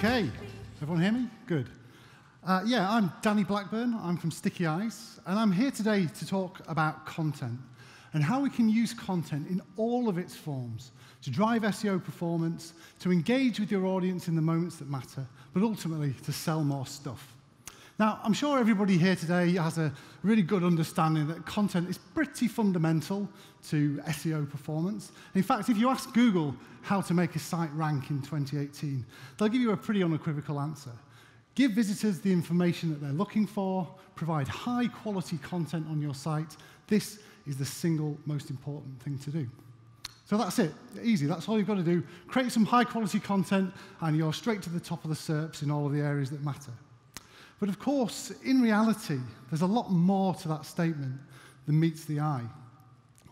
Okay, everyone hear me? Good. Yeah, I'm Danny Blackburn. I'm from Sticky Eyes, and I'm here today to talk about content and how we can use content in all of its forms to drive SEO performance, to engage with your audience in the moments that matter, but ultimately to sell more stuff. Now, I'm sure everybody here today has a really good understanding that content is pretty fundamental to SEO performance. In fact, if you ask Google how to make a site rank in 2018, they'll give you a pretty unequivocal answer. Give visitors the information that they're looking for, provide high-quality content on your site. This is the single most important thing to do. So that's it, easy, that's all you've got to do. Create some high-quality content, and you're straight to the top of the SERPs in all of the areas that matter. But of course, in reality, there's a lot more to that statement than meets the eye.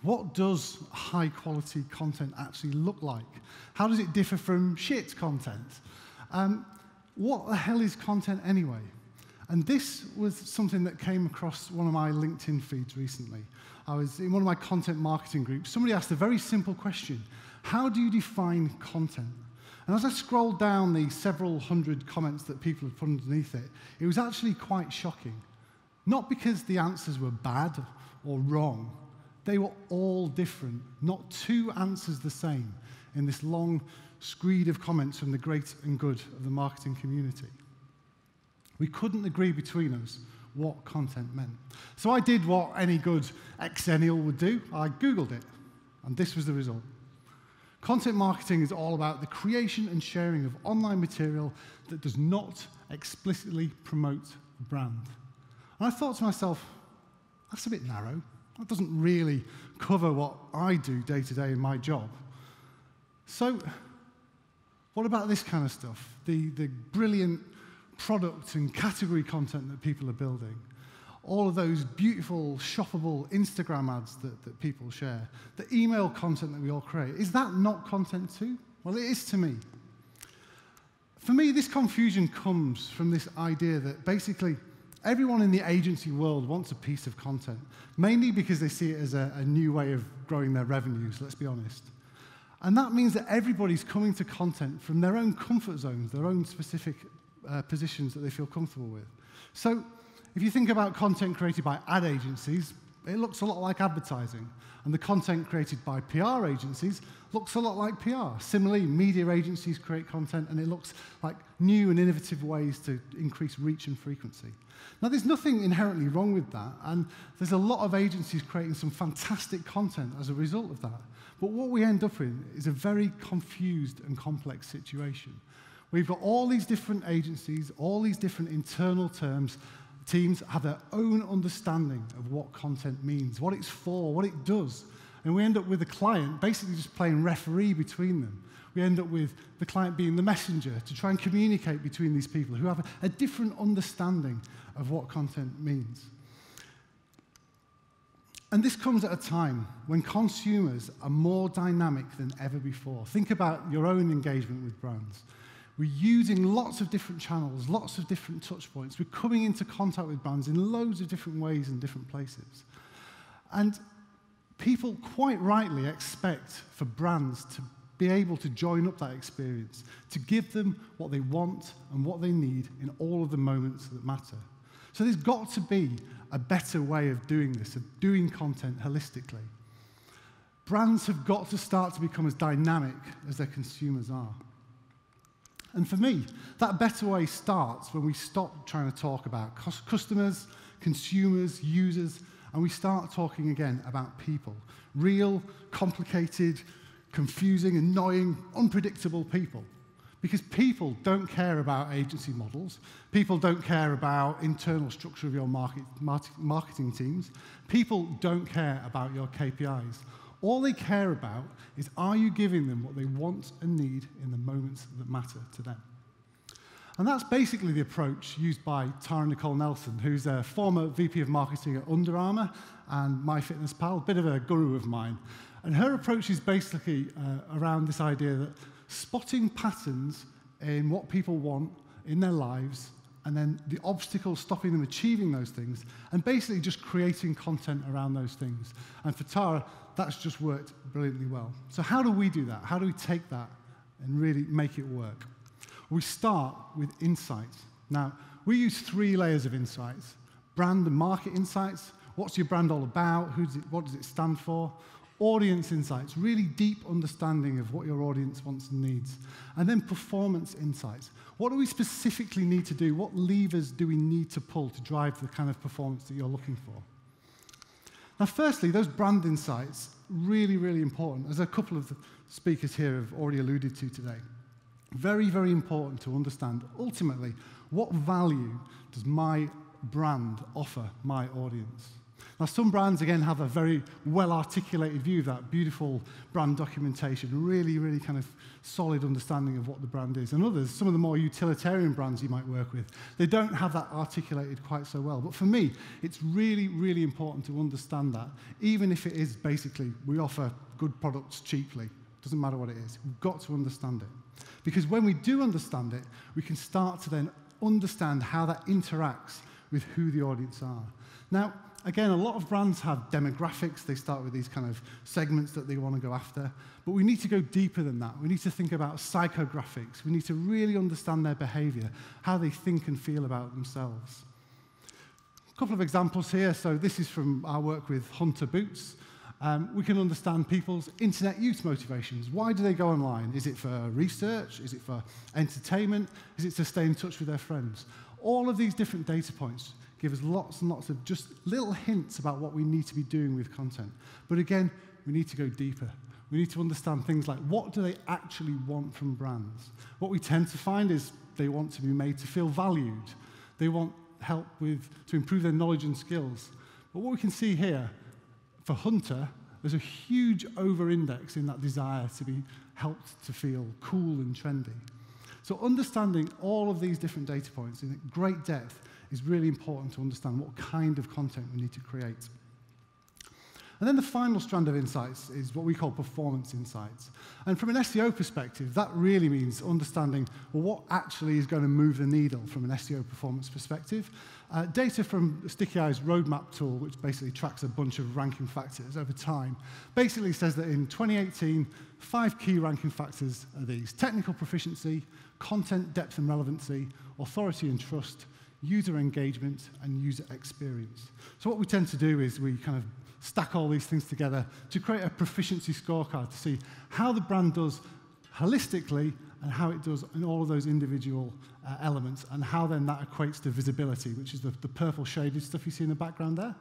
What does high-quality content actually look like? How does it differ from shit content? What the hell is content anyway? And this was something that came across one of my LinkedIn feeds recently. I was in one of my content marketing groups. Somebody asked a very simple question. How do you define content? And as I scrolled down the several hundred comments that people had put underneath it, it was actually quite shocking. Not because the answers were bad or wrong. They were all different. Not two answers the same in this long screed of comments from the great and good of the marketing community. We couldn't agree between us what content meant. So I did what any good ex-ennial would do. I Googled it, and this was the result. Content marketing is all about the creation and sharing of online material that does not explicitly promote a brand. And I thought to myself, that's a bit narrow. That doesn't really cover what I do day to day in my job. So what about this kind of stuff? The brilliant product and category content that people are building. All of those beautiful, shoppable Instagram ads that people share. The email content that we all create. Is that not content too? Well, it is to me. For me, this confusion comes from this idea that basically everyone in the agency world wants a piece of content, mainly because they see it as a new way of growing their revenues, let's be honest. And that means that everybody's coming to content from their own comfort zones, their own specific positions that they feel comfortable with. So if you think about content created by ad agencies, it looks a lot like advertising. And the content created by PR agencies looks a lot like PR. Similarly, media agencies create content, and it looks like new and innovative ways to increase reach and frequency. Now, there's nothing inherently wrong with that, and there's a lot of agencies creating some fantastic content as a result of that. But what we end up in is a very confused and complex situation. We've got all these different agencies, all these different internal teams have their own understanding of what content means, what it's for, what it does. And we end up with a client basically just playing referee between them. We end up with the client being the messenger to try and communicate between these people who have a different understanding of what content means. And this comes at a time when consumers are more dynamic than ever before. Think about your own engagement with brands. We're using lots of different channels, lots of different touch points. We're coming into contact with brands in loads of different ways and different places. And people quite rightly expect for brands to be able to join up that experience, to give them what they want and what they need in all of the moments that matter. So there's got to be a better way of doing this, of doing content holistically. Brands have got to start to become as dynamic as their consumers are. And for me, that better way starts when we stop trying to talk about customers, consumers, users, and we start talking again about people. Real, complicated, confusing, annoying, unpredictable people. Because people don't care about agency models. People don't care about internal structure of your marketing teams. People don't care about your KPIs. All they care about is, are you giving them what they want and need in the moments that matter to them? And that's basically the approach used by Tara Nicole Nelson, who's a former VP of Marketing at Under Armour and MyFitnessPal, a bit of a guru of mine. And her approach is basically around this idea that spotting patterns in what people want in their lives, and then the obstacles stopping them achieving those things, and basically just creating content around those things. And for Tara, that's just worked brilliantly well. So how do we do that? How do we take that and really make it work? We start with insights. Now, we use 3 layers of insights: brand and market insights. What's your brand all about? What does it stand for? Audience insights, really deep understanding of what your audience wants and needs. And then performance insights. What do we specifically need to do? What levers do we need to pull to drive the kind of performance that you're looking for? Now, firstly, those brand insights, really, really important, as a couple of the speakers here have already alluded to today. Very, very important to understand, ultimately, what value does my brand offer my audience? Now, some brands, again, have a very well-articulated view of that, beautiful brand documentation, really, really kind of solid understanding of what the brand is. And others, some of the more utilitarian brands you might work with, they don't have that articulated quite so well. But for me, it's really, really important to understand that, even if it is basically, we offer good products cheaply. Doesn't matter what it is. We've got to understand it. Because when we do understand it, we can start to then understand how that interacts with who the audience are. Now, again, a lot of brands have demographics. They start with these kind of segments that they want to go after. But we need to go deeper than that. We need to think about psychographics. We need to really understand their behavior, how they think and feel about themselves. A couple of examples here. So this is from our work with Hunter Boots. We can understand people's internet use motivations. Why do they go online? Is it for research? Is it for entertainment? Is it to stay in touch with their friends? All of these different data points give us lots and lots of just little hints about what we need to be doing with content. But again, we need to go deeper. We need to understand things like, what do they actually want from brands? What we tend to find is they want to be made to feel valued. They want help to improve their knowledge and skills. But what we can see here, for Hunter, there's a huge over-index in that desire to be helped to feel cool and trendy. So understanding all of these different data points in great depth is really important to understand what kind of content we need to create. And then the final strand of insights is what we call performance insights. And from an SEO perspective, that really means understanding, well, what actually is going to move the needle from an SEO performance perspective. Data from Sticky Eye's roadmap tool, which basically tracks a bunch of ranking factors over time, basically says that in 2018, 5 key ranking factors are these: technical proficiency, content depth and relevancy, authority and trust, user engagement, and user experience. So what we tend to do is we kind of stack all these things together to create a proficiency scorecard to see how the brand does holistically and how it does in all of those individual elements, and how then that equates to visibility, which is the purple shaded stuff you see in the background there.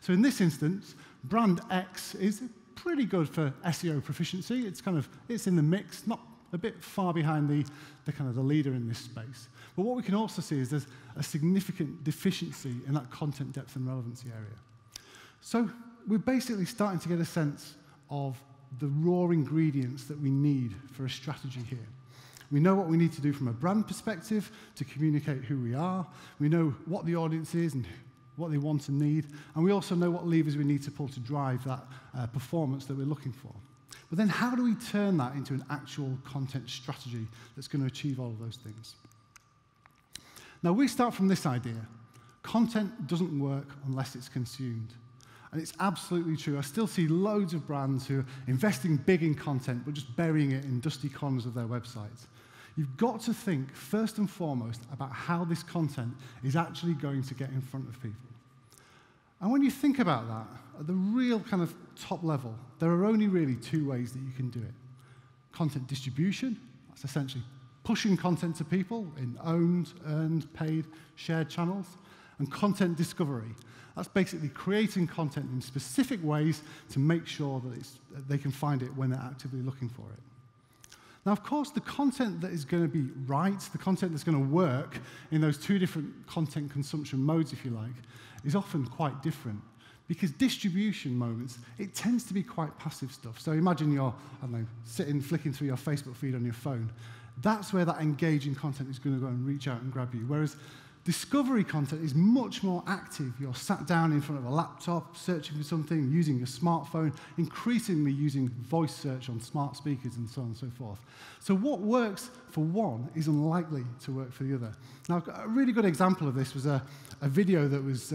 So in this instance, brand X is pretty good for SEO proficiency. It's in the mix, not a bit far behind the kind of the leader in this space. But what we can also see is there's a significant deficiency in that content depth and relevancy area. So we're basically starting to get a sense of the raw ingredients that we need for a strategy here. We know what we need to do from a brand perspective to communicate who we are. We know what the audience is and what they want and need. And we also know what levers we need to pull to drive that performance that we're looking for. But then how do we turn that into an actual content strategy that's going to achieve all of those things? Now, we start from this idea. Content doesn't work unless it's consumed. And it's absolutely true. I still see loads of brands who are investing big in content, but just burying it in dusty corners of their websites. You've got to think, first and foremost, about how this content is actually going to get in front of people. And when you think about that, at the real kind of top level, there are only really 2 ways that you can do it. Content distribution, that's essentially pushing content to people in owned, earned, paid, shared channels. And content discovery, that's basically creating content in specific ways to make sure that they can find it when they're actively looking for it. Now, of course, the content that is going to be right, the content that's going to work in those 2 different content consumption modes, if you like, is often quite different. Because distribution moments, it tends to be quite passive stuff. So imagine you're, I don't know, sitting, flicking through your Facebook feed on your phone. That's where that engaging content is going to go and reach out and grab you. Whereas Discovery content is much more active. You're sat down in front of a laptop, searching for something, using your smartphone, increasingly using voice search on smart speakers and so on and so forth. So what works for one is unlikely to work for the other. Now, a really good example of this was a video that was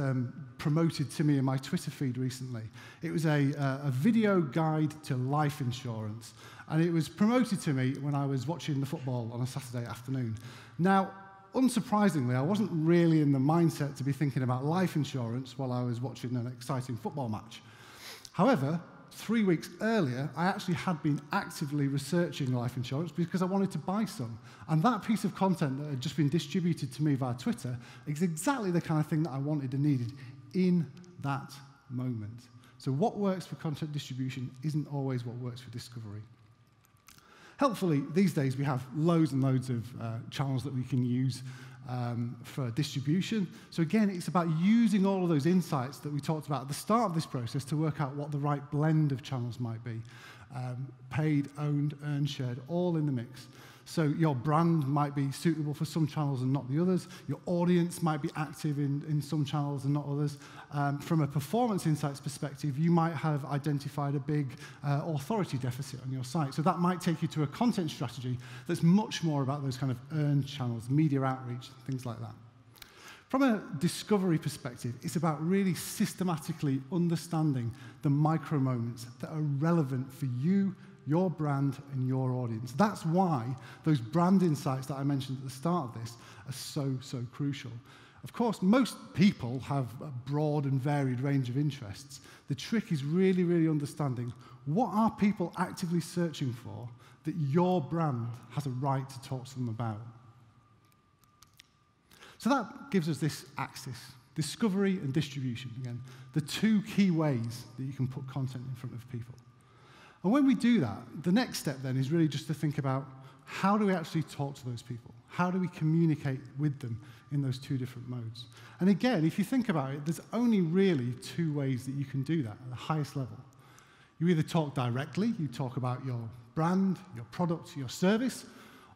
promoted to me in my Twitter feed recently. It was a video guide to life insurance, and it was promoted to me when I was watching the football on a Saturday afternoon. Now, unsurprisingly, I wasn't really in the mindset to be thinking about life insurance while I was watching an exciting football match. However, 3 weeks earlier, I actually had been actively researching life insurance because I wanted to buy some. And that piece of content that had just been distributed to me via Twitter is exactly the kind of thing that I wanted and needed in that moment. So what works for content distribution isn't always what works for discovery. Helpfully, these days we have loads and loads of channels that we can use for distribution. So again, it's about using all of those insights that we talked about at the start of this process to work out what the right blend of channels might be. Paid, owned, earned, shared, all in the mix. So your brand might be suitable for some channels and not the others. Your audience might be active in some channels and not others. From a performance insights perspective, you might have identified a big authority deficit on your site. So that might take you to a content strategy that's much more about those kind of earned channels, media outreach, things like that. From a discovery perspective, it's about really systematically understanding the micro moments that are relevant for you, your brand, and your audience. That's why those brand insights that I mentioned at the start of this are so crucial. Of course, most people have a broad and varied range of interests. The trick is really understanding what are people actively searching for that your brand has a right to talk to them about. So that gives us this axis, discovery and distribution. Again, the two key ways that you can put content in front of people. And when we do that, the next step then is really just to think about how do we actually talk to those people? How do we communicate with them in those two different modes? And again, if you think about it, there's only really two ways that you can do that at the highest level. You either talk directly, you talk about your brand, your product, your service,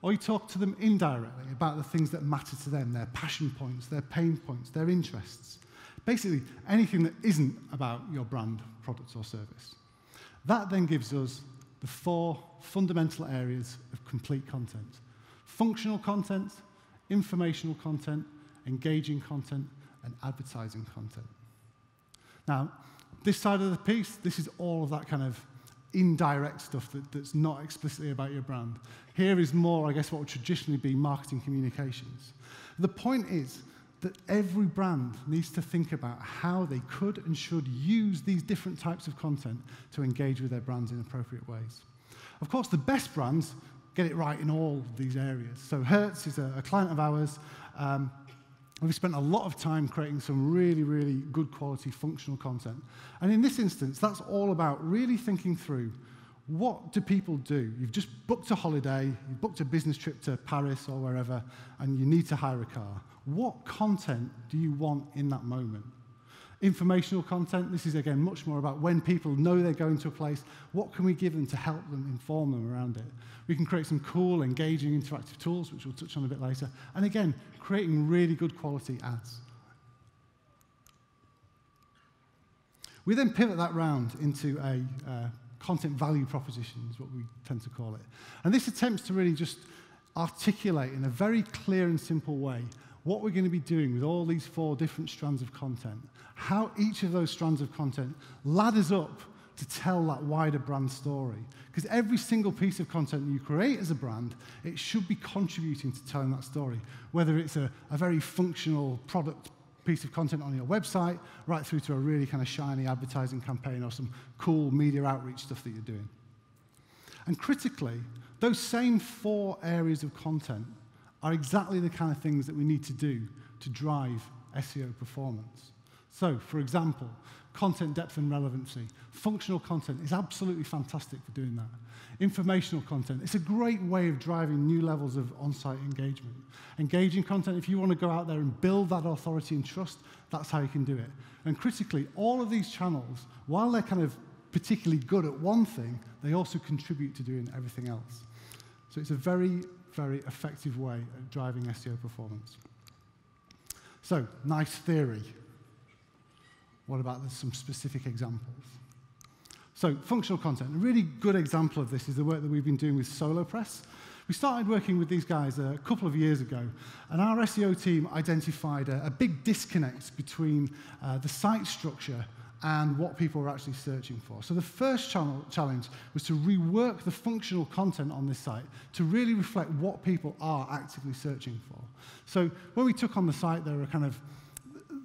or you talk to them indirectly about the things that matter to them, their passion points, their pain points, their interests. Basically, anything that isn't about your brand, product, or service. That then gives us the four fundamental areas of complete content. Functional content, informational content, engaging content, and advertising content. Now, this side of the piece, this is all of that kind of indirect stuff that's not explicitly about your brand. Here is more, I guess, what would traditionally be marketing communications. The point is that every brand needs to think about how they could and should use these different types of content to engage with their brands in appropriate ways. Of course, the best brands get it right in all these areas. So Hertz is a client of ours. We've spent a lot of time creating some really good quality functional content. And in this instance, that's all about really thinking through what do people do? You've just booked a holiday, you've booked a business trip to Paris or wherever, and you need to hire a car. What content do you want in that moment? Informational content, this is again much more about when people know they're going to a place, what can we give them to help them, inform them around it? We can create some cool, engaging, interactive tools, which we'll touch on a bit later. And again, creating really good quality ads. We then pivot that round into a content value proposition, is what we tend to call it. And this attempts to really just articulate in a very clear and simple way what we're going to be doing with all these four different strands of content, how each of those strands of content ladders up to tell that wider brand story. Because every single piece of content that you create as a brand, it should be contributing to telling that story, whether it's a very functional product piece of content on your website, right through to a really kind of shiny advertising campaign or some cool media outreach stuff that you're doing. And critically, those same four areas of content are exactly the kind of things that we need to do to drive SEO performance. So, for example, content depth and relevancy. Functional content is absolutely fantastic for doing that. Informational content, it's a great way of driving new levels of on-site engagement. Engaging content, if you want to go out there and build that authority and trust, that's how you can do it. And critically, all of these channels, while they're kind of particularly good at one thing, they also contribute to doing everything else. So it's a very effective way of driving SEO performance. So, nice theory. What about some specific examples? So, functional content. A really good example of this is the work that we've been doing with SoloPress. We started working with these guys a couple of years ago, and our SEO team identified a big disconnect between the site structure and what people were actually searching for. So the first challenge was to rework the functional content on this site to really reflect what people are actively searching for. So when we took on the site, there were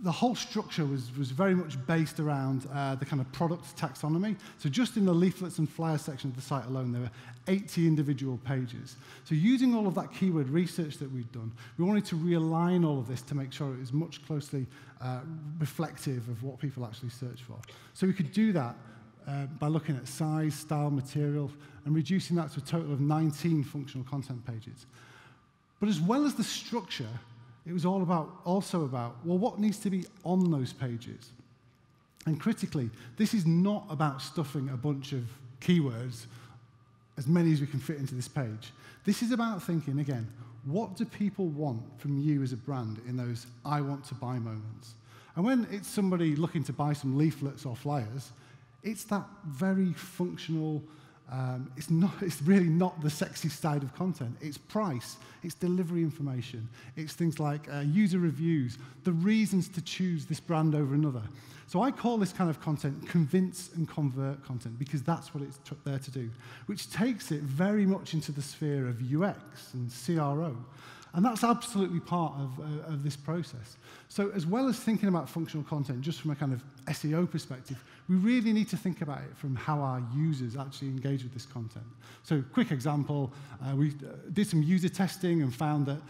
the whole structure was very much based around the kind of product taxonomy. So just in the leaflets and flyers section of the site alone, there were 80 individual pages. So using all of that keyword research that we'd done, we wanted to realign all of this to make sure it was much closely reflective of what people actually search for. So we could do that by looking at size, style, material, and reducing that to a total of 19 functional content pages. But as well as the structure, it was also about, well, what needs to be on those pages? And critically, this is not about stuffing a bunch of keywords, as many as we can fit into this page. This is about thinking, again, what do people want from you as a brand in those I want to buy moments? And when it's somebody looking to buy some leaflets or flyers, it's that very functional, it's really not the sexy side of content. It's price, it's delivery information, it's things like user reviews, the reasons to choose this brand over another. So I call this kind of content convince and convert content because that's what it's there to do, which takes it very much into the sphere of UX and CRO. And that's absolutely part of this process. So as well as thinking about functional content just from a kind of SEO perspective, we really need to think about it from how our users actually engage with this content. So quick example, we did some user testing and found that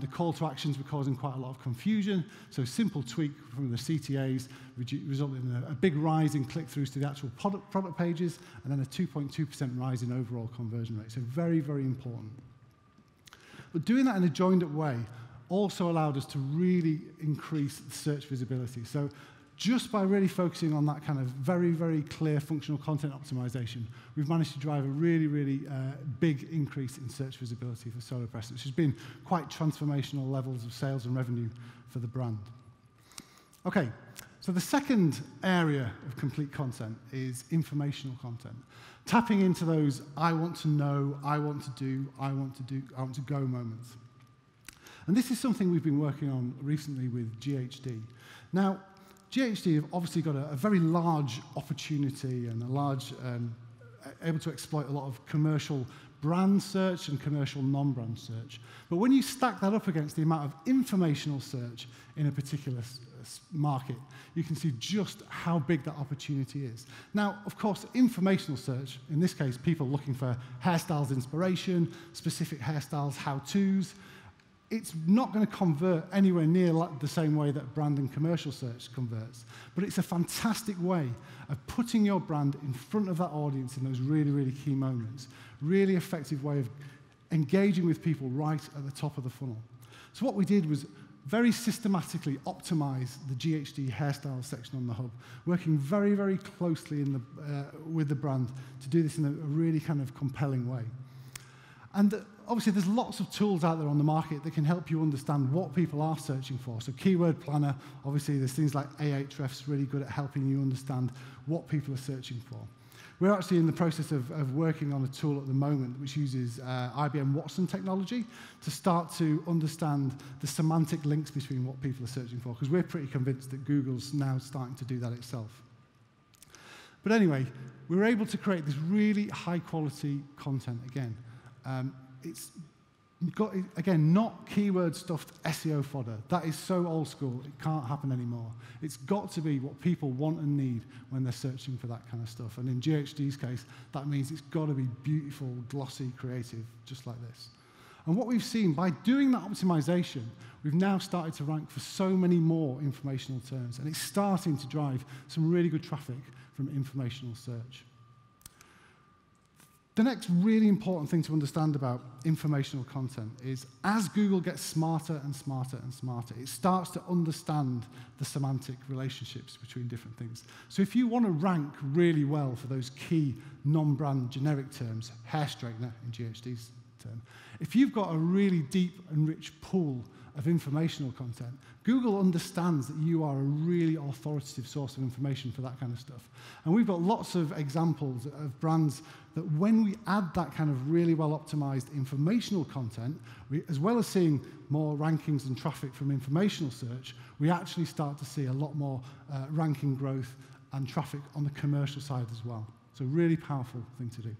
the call to actions were causing quite a lot of confusion. So simple tweak from the CTAs resulted in a big rise in click-throughs to the actual product pages and then a 2.2% rise in overall conversion rate. So very, very important. But doing that in a joined-up way also allowed us to really increase search visibility. So just by really focusing on that kind of very, very clear functional content optimization, we've managed to drive a really, really big increase in search visibility for SoloPress, which has been quite transformational levels of sales and revenue for the brand. Okay, so the second area of complete content is informational content. Tapping into those I want to know, I want to do, I want to go moments. And this is something we've been working on recently with GHD. Now, GHD have obviously got a very large opportunity and able to exploit a lot of commercial brand search and commercial non-brand search. But when you stack that up against the amount of informational search in a particular market, you can see just how big that opportunity is. Now, of course, informational search, in this case, people looking for hairstyles inspiration, specific hairstyles, how-tos, it's not going to convert anywhere near the same way that brand and commercial search converts. But it's a fantastic way of putting your brand in front of that audience in those really, really key moments. Really effective way of engaging with people right at the top of the funnel. So what we did was very systematically optimize the GHD hairstyle section on the hub, working very, very closely with the brand to do this in a really kind of compelling way. And obviously, there's lots of tools out there on the market that can help you understand what people are searching for. So Keyword Planner, obviously, there's things like Ahrefs really good at helping you understand what people are searching for. We're actually in the process of working on a tool at the moment which uses IBM Watson technology to start to understand the semantic links between what people are searching for, because we're pretty convinced that Google's now starting to do that itself. But anyway, we were able to create this really high-quality content again. It's got, again, not keyword-stuffed SEO fodder. That is so old school, it can't happen anymore. It's got to be what people want and need when they're searching for that kind of stuff. And in GHD's case, that means it's got to be beautiful, glossy, creative, just like this. And what we've seen, by doing that optimization, we've now started to rank for so many more informational terms, and it's starting to drive some really good traffic from informational search. The next really important thing to understand about informational content is as Google gets smarter and smarter and smarter, it starts to understand the semantic relationships between different things. So if you want to rank really well for those key non-brand generic terms, hair straightener in GHD's term. If you've got a really deep and rich pool of informational content, Google understands that you are a really authoritative source of information for that kind of stuff. And we've got lots of examples of brands that when we add that kind of really well-optimized informational content, as well as seeing more rankings and traffic from informational search, we actually start to see a lot more ranking growth and traffic on the commercial side as well. So really powerful thing to do.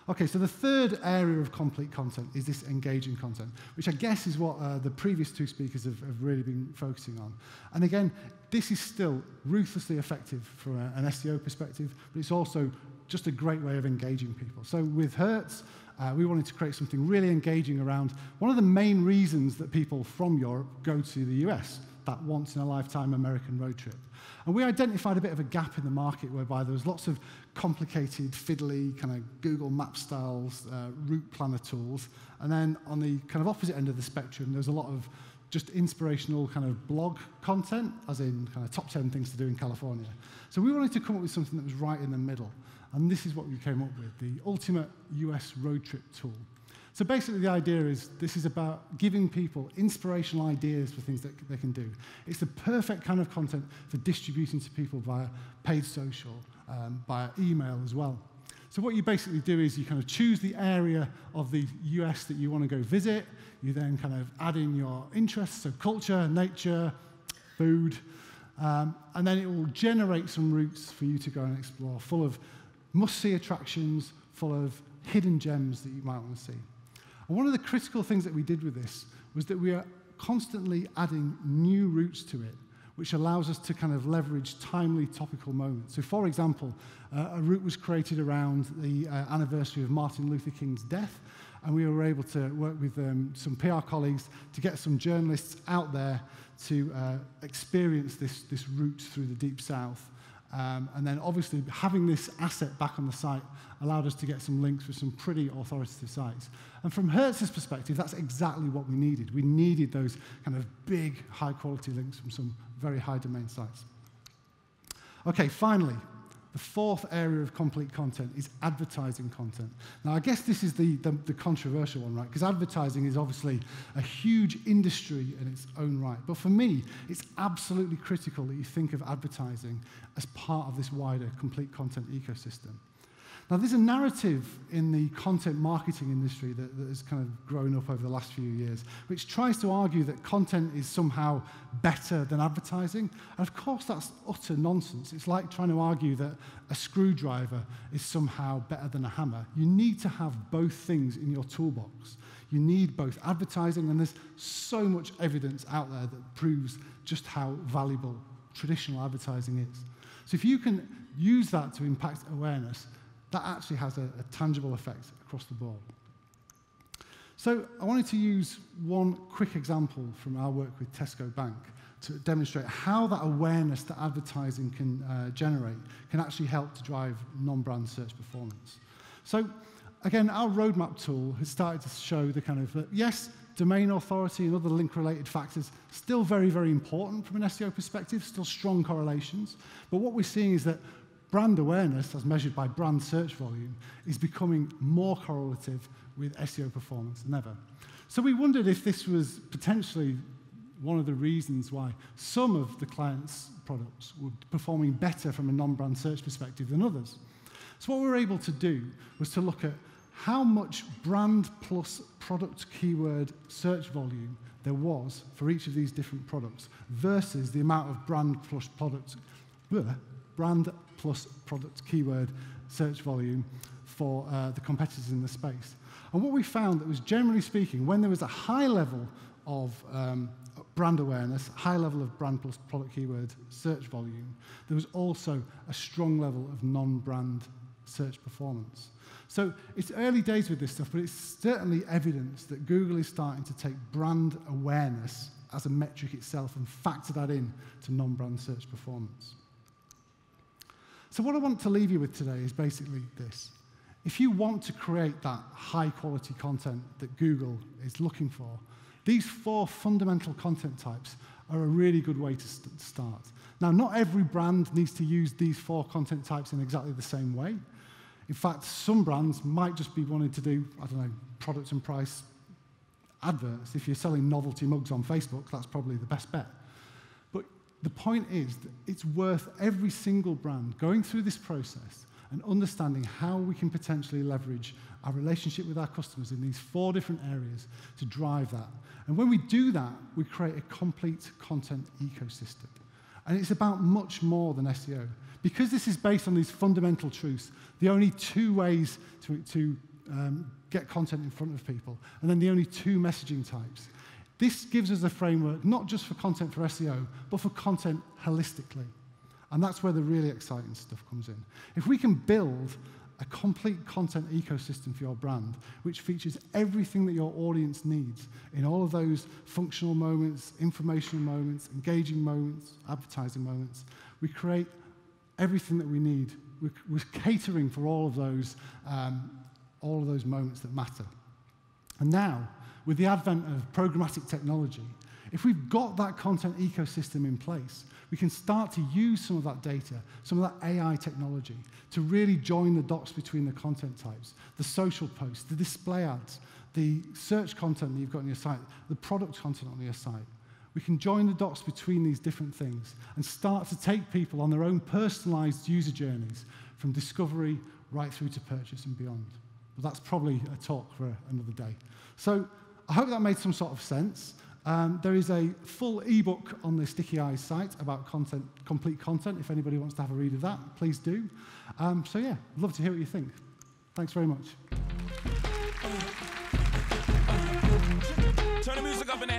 Okay, so the third area of complete content is this engaging content, which I guess is what the previous two speakers have really been focusing on. And again, this is still ruthlessly effective from an SEO perspective, but it's also just a great way of engaging people. So with Hertz, we wanted to create something really engaging around one of the main reasons that people from Europe go to the US, that once-in-a-lifetime American road trip. And we identified a bit of a gap in the market whereby there was lots of complicated, fiddly, kind of Google Map styles, route planner tools. And then on the kind of opposite end of the spectrum, there's a lot of just inspirational kind of blog content, as in kind of top 10 things to do in California. So we wanted to come up with something that was right in the middle. And this is what we came up with, the ultimate US road trip tool. So basically the idea is this is about giving people inspirational ideas for things that they can do. It's the perfect kind of content for distributing to people via paid social, via email as well. So what you basically do is you kind of choose the area of the US that you want to go visit. You then kind of add in your interests, so culture, nature, food, and then it will generate some routes for you to go and explore, full of must-see attractions, full of hidden gems that you might want to see. And one of the critical things that we did with this was that we are constantly adding new routes to it, which allows us to kind of leverage timely topical moments. So for example, a route was created around the anniversary of Martin Luther King's death, and we were able to work with some PR colleagues to get some journalists out there to experience this route through the Deep South. And then obviously having this asset back on the site allowed us to get some links with some pretty authoritative sites. And from Hertz's perspective, that's exactly what we needed. We needed those kind of big, high-quality links from some very high-domain sites. Okay, finally, the fourth area of complete content is advertising content. Now, I guess this is the controversial one, right? Because advertising is obviously a huge industry in its own right. But for me, it's absolutely critical that you think of advertising as part of this wider complete content ecosystem. Now, there's a narrative in the content marketing industry that has kind of grown up over the last few years, which tries to argue that content is somehow better than advertising. And of course, that's utter nonsense. It's like trying to argue that a screwdriver is somehow better than a hammer. You need to have both things in your toolbox. You need both advertising, and there's so much evidence out there that proves just how valuable traditional advertising is. So if you can use that to impact awareness, that actually has a tangible effect across the board. So I wanted to use one quick example from our work with Tesco Bank to demonstrate how that awareness that advertising can generate can actually help to drive non-brand search performance. So again, our roadmap tool has started to show the kind of, yes, domain authority and other link-related factors still very, very important from an SEO perspective, still strong correlations. But what we're seeing is that brand awareness, as measured by brand search volume, is becoming more correlative with SEO performance than ever. So we wondered if this was potentially one of the reasons why some of the clients' products were performing better from a non-brand search perspective than others. So what we were able to do was to look at how much brand plus product keyword search volume there was for each of these different products versus the amount of brand plus product keyword search volume for the competitors in the space. And what we found that was, generally speaking, when there was a high level of brand awareness, high level of brand plus product keyword search volume, there was also a strong level of non-brand search performance. So it's early days with this stuff, but it's certainly evidence that Google is starting to take brand awareness as a metric itself and factor that in to non-brand search performance. So what I want to leave you with today is basically this. If you want to create that high-quality content that Google is looking for, these 4 fundamental content types are a really good way to start. Now, not every brand needs to use these 4 content types in exactly the same way. In fact, some brands might just be wanting to do, I don't know, product and price adverts. If you're selling novelty mugs on Facebook, that's probably the best bet. But the point is that it's worth every single brand going through this process and understanding how we can potentially leverage our relationship with our customers in these 4 different areas to drive that. And when we do that, we create a complete content ecosystem. And it's about much more than SEO. Because this is based on these fundamental truths, the only 2 ways to get content in front of people, and then the only 2 messaging types. This gives us a framework not just for content for SEO, but for content holistically. And that's where the really exciting stuff comes in. If we can build a complete content ecosystem for your brand, which features everything that your audience needs in all of those functional moments, informational moments, engaging moments, advertising moments, we create everything that we need. We're catering for all of those moments that matter. And now, with the advent of programmatic technology, if we've got that content ecosystem in place, we can start to use some of that data, some of that AI technology, to really join the dots between the content types, the social posts, the display ads, the search content that you've got on your site, the product content on your site. We can join the dots between these different things and start to take people on their own personalized user journeys from discovery right through to purchase and beyond. But that's probably a talk for another day. So I hope that made some sort of sense. There is a full ebook on the Sticky Eyes site about content, complete content. If anybody wants to have a read of that, please do. So yeah, I'd love to hear what you think. Thanks very much. Turn the music up in the